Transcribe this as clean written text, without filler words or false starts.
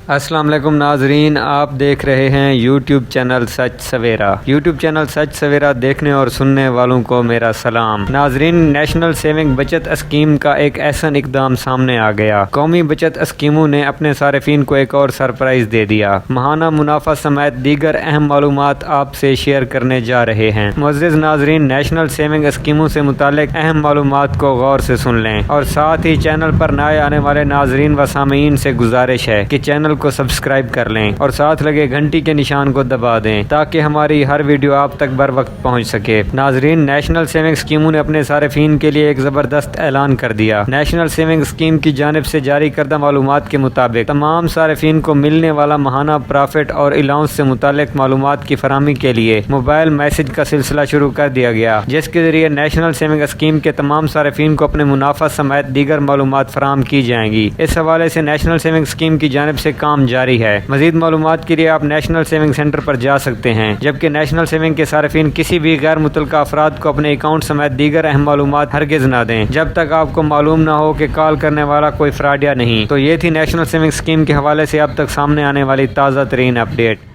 السلام علیکم ناظرین، آپ دیکھ رہے ہیں یوٹیوب چینل سچ سویرا۔ یوٹیوب چینل سچ سویرا دیکھنے اور سننے والوں کو میرا سلام۔ ناظرین، نیشنل سیونگ بچت اسکیم کا ایک احسن اقدام سامنے آ گیا۔ قومی بچت اسکیموں نے اپنے صارفین کو ایک اور سرپرائز دے دیا۔ ماہانہ منافع سمیت دیگر اہم معلومات آپ سے شیئر کرنے جا رہے ہیں۔ معزز ناظرین، نیشنل سیونگ اسکیموں سے متعلق اہم معلومات کو غور سے سن لیں، اور ساتھ ہی چینل پر نئے آنے والے ناظرین و سامعین سے گزارش ہے کہ چینل کو سبسکرائب کر لیں اور ساتھ لگے گھنٹی کے نشان کو دبا دیں تاکہ ہماری ہر ویڈیو آپ تک بر وقت پہنچ سکے۔ ناظرین، نیشنل سیونگ اسکیموں نے اپنے صارفین کے لیے ایک زبردست اعلان کر دیا۔ نیشنل سیونگ اسکیم کی جانب سے جاری کردہ معلومات کے مطابق تمام صارفین کو ملنے والا ماہانہ پرافٹ اور الاؤنس سے متعلق معلومات کی فراہمی کے لیے موبائل میسج کا سلسلہ شروع کر دیا گیا، جس کے ذریعے نیشنل سیونگ اسکیم کے تمام صارفین کو اپنے منافع سمیت دیگر معلومات فراہم کی جائیں گی۔ اس حوالے سے نیشنل سیونگ اسکیم کی جانب سے کام جاری ہے۔ مزید معلومات کے لیے آپ نیشنل سیونگ سینٹر پر جا سکتے ہیں، جبکہ نیشنل سیونگ کے صارفین کسی بھی غیر متعلقہ افراد کو اپنے اکاؤنٹ سمیت دیگر اہم معلومات ہرگز نہ دیں جب تک آپ کو معلوم نہ ہو کہ کال کرنے والا کوئی فراڈ یا نہیں۔ تو یہ تھی نیشنل سیونگ اسکیم کے حوالے سے اب تک سامنے آنے والی تازہ ترین اپڈیٹ۔